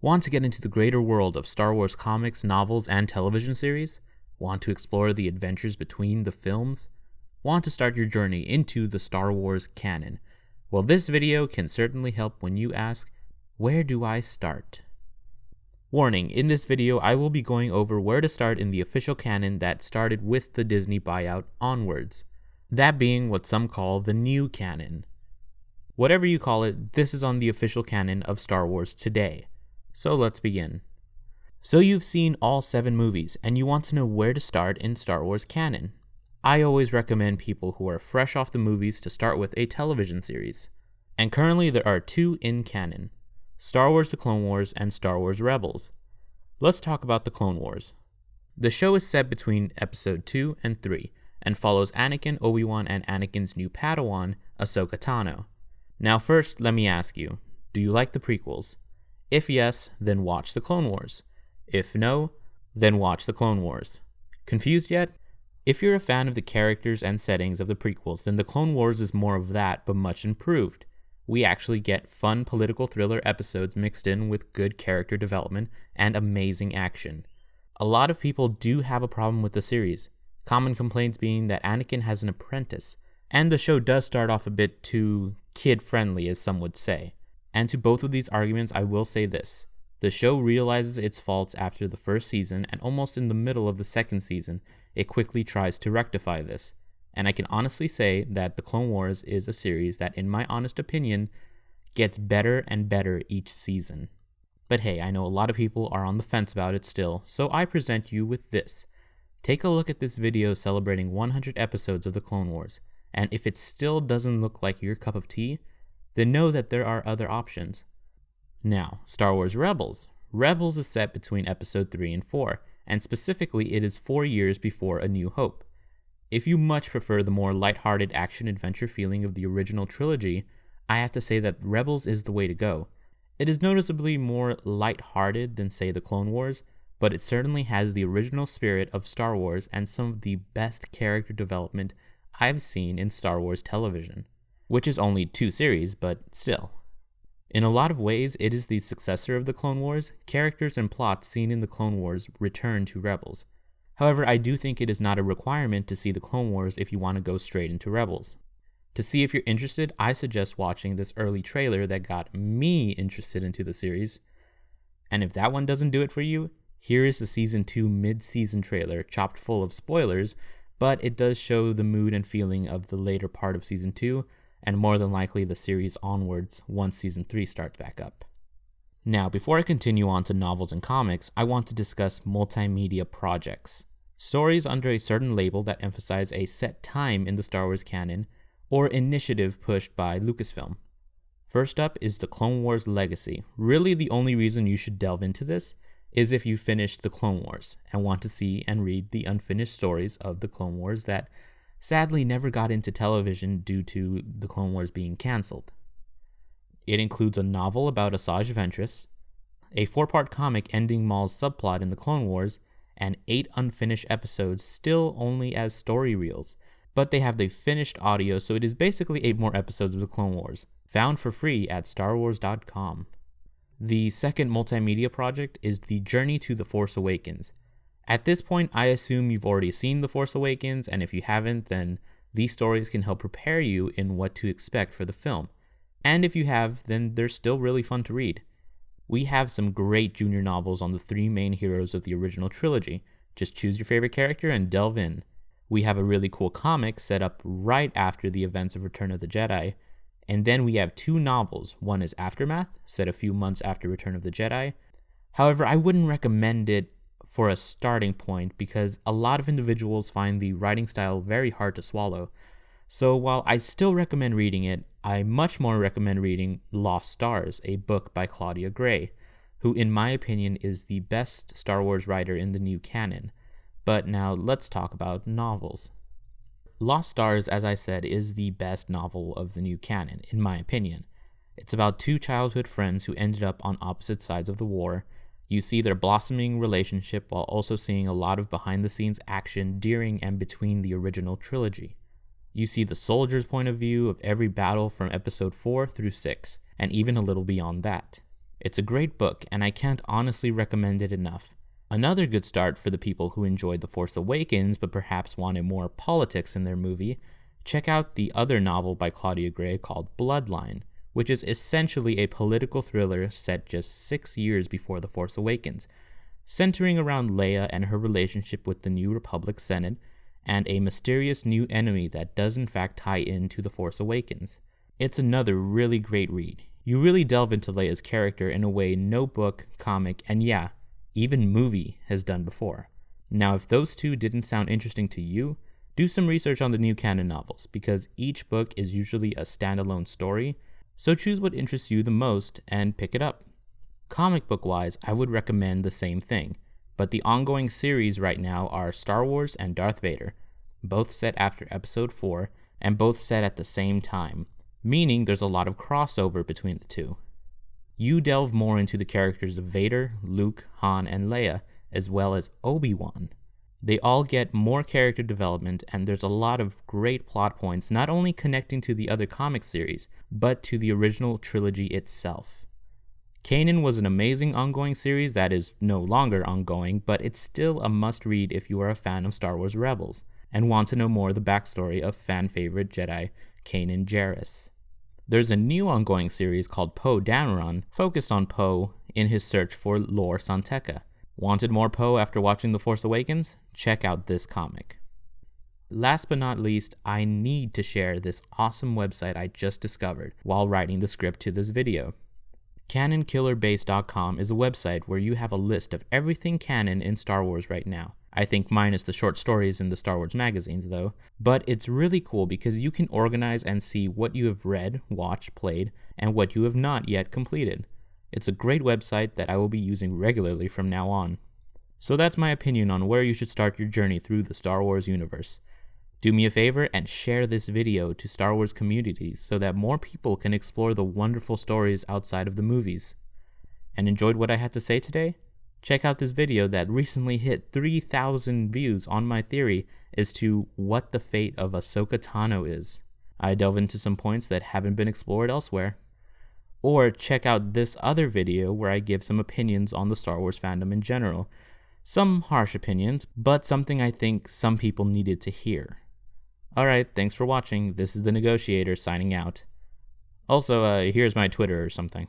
Want to get into the greater world of Star Wars comics, novels, and television series? Want to explore the adventures between the films? Want to start your journey into the Star Wars canon? Well, this video can certainly help when you ask, where do I start? Warning, in this video I will be going over where to start in the official canon that started with the Disney buyout onwards. That being what some call the new canon. Whatever you call it, this is on the official canon of Star Wars today. So let's begin. So you've seen all 7 movies, and you want to know where to start in Star Wars canon. I always recommend people who are fresh off the movies to start with a television series. And currently there are 2 in canon: Star Wars The Clone Wars and Star Wars Rebels. Let's talk about The Clone Wars. The show is set between episode 2 and 3, and follows Anakin, Obi-Wan, and Anakin's new Padawan, Ahsoka Tano. Now first, let me ask you, do you like the prequels? If yes, then watch The Clone Wars. If no, then watch The Clone Wars. Confused yet? If you're a fan of the characters and settings of the prequels, then The Clone Wars is more of that, but much improved. We actually get fun political thriller episodes mixed in with good character development and amazing action. A lot of people do have a problem with the series, common complaints being that Anakin has an apprentice, and the show does start off a bit too kid-friendly, as some would say. And to both of these arguments, I will say this: the show realizes its faults after the first season, and almost in the middle of the second season, it quickly tries to rectify this. And I can honestly say that The Clone Wars is a series that, in my honest opinion, gets better and better each season. But hey, I know a lot of people are on the fence about it still, so I present you with this. Take a look at this video celebrating 100 episodes of The Clone Wars, and if it still doesn't look like your cup of tea, then know that there are other options. Now, Star Wars Rebels. Rebels is set between episode 3 and 4, and specifically it is 4 years before A New Hope. If you much prefer the more lighthearted action-adventure feeling of the original trilogy, I have to say that Rebels is the way to go. It is noticeably more lighthearted than, say, The Clone Wars, but it certainly has the original spirit of Star Wars and some of the best character development I've seen in Star Wars television. Which is only 2 series, but still. In a lot of ways, it is the successor of The Clone Wars. Characters and plots seen in The Clone Wars return to Rebels. However, I do think it is not a requirement to see The Clone Wars if you want to go straight into Rebels. To see if you're interested, I suggest watching this early trailer that got me interested into the series. And if that one doesn't do it for you, here is the Season 2 mid-season trailer, chopped full of spoilers, but it does show the mood and feeling of the later part of Season 2, and more than likely the series onwards once Season 3 starts back up. Now, before I continue on to novels and comics, I want to discuss multimedia projects. Stories under a certain label that emphasize a set time in the Star Wars canon, or initiative pushed by Lucasfilm. First up is The Clone Wars Legacy. Really, the only reason you should delve into this is if you finished The Clone Wars and want to see and read the unfinished stories of The Clone Wars that sadly never got into television due to The Clone Wars being cancelled. It includes a novel about Asajj Ventress, a 4-part comic ending Maul's subplot in The Clone Wars, and 8 unfinished episodes still only as story reels, but they have the finished audio, so it is basically 8 more episodes of The Clone Wars, found for free at StarWars.com. The second multimedia project is The Journey to the Force Awakens. At this point, I assume you've already seen The Force Awakens, and if you haven't, then these stories can help prepare you in what to expect for the film. And if you have, then they're still really fun to read. We have some great junior novels on the 3 main heroes of the original trilogy. Just choose your favorite character and delve in. We have a really cool comic set up right after the events of Return of the Jedi, and then we have 2 novels. One is Aftermath, set a few months after Return of the Jedi. However, I wouldn't recommend it for a starting point because a lot of individuals find the writing style very hard to swallow. So while I still recommend reading it, I much more recommend reading Lost Stars, a book by Claudia Gray, who in my opinion is the best Star Wars writer in the new canon. But now let's talk about novels. Lost Stars, as I said, is the best novel of the new canon, in my opinion. It's about 2 childhood friends who ended up on opposite sides of the war. You see their blossoming relationship while also seeing a lot of behind-the-scenes action during and between the original trilogy. You see the soldier's point of view of every battle from episode 4 through 6, and even a little beyond that. It's a great book, and I can't honestly recommend it enough. Another good start for the people who enjoyed The Force Awakens but perhaps wanted more politics in their movie, check out the other novel by Claudia Gray called Bloodline, which is essentially a political thriller set just 6 years before The Force Awakens, centering around Leia and her relationship with the New Republic Senate and a mysterious new enemy that does in fact tie into The Force Awakens. It's another really great read. You really delve into Leia's character in a way no book, comic, and yeah, even movie has done before. Now, if those two didn't sound interesting to you, do some research on the new canon novels, because each book is usually a standalone story, so choose what interests you the most and pick it up. Comic book wise, I would recommend the same thing, but the ongoing series right now are Star Wars and Darth Vader, both set after Episode 4 and both set at the same time, meaning there's a lot of crossover between the two. You delve more into the characters of Vader, Luke, Han, and Leia, as well as Obi-Wan. They all get more character development, and there's a lot of great plot points not only connecting to the other comic series, but to the original trilogy itself. Kanan was an amazing ongoing series that is no longer ongoing, but it's still a must-read if you are a fan of Star Wars Rebels and want to know more of the backstory of fan-favorite Jedi Kanan Jarrus. There's a new ongoing series called Poe Dameron, focused on Poe in his search for Lor San Tekka. Wanted more Poe after watching The Force Awakens? Check out this comic. Last but not least, I need to share this awesome website I just discovered while writing the script to this video. CanonKillerbase.com is a website where you have a list of everything canon in Star Wars right now. I think minus the short stories in the Star Wars magazines though, but it's really cool because you can organize and see what you have read, watched, played, and what you have not yet completed. It's a great website that I will be using regularly from now on. So that's my opinion on where you should start your journey through the Star Wars universe. Do me a favor and share this video to Star Wars communities so that more people can explore the wonderful stories outside of the movies. And enjoyed what I had to say today? Check out this video that recently hit 3,000 views on my theory as to what the fate of Ahsoka Tano is. I delve into some points that haven't been explored elsewhere. Or check out this other video where I give some opinions on the Star Wars fandom in general. Some harsh opinions, but something I think some people needed to hear. Alright, thanks for watching. This is The Negotiator signing out. Also, here's my Twitter or something.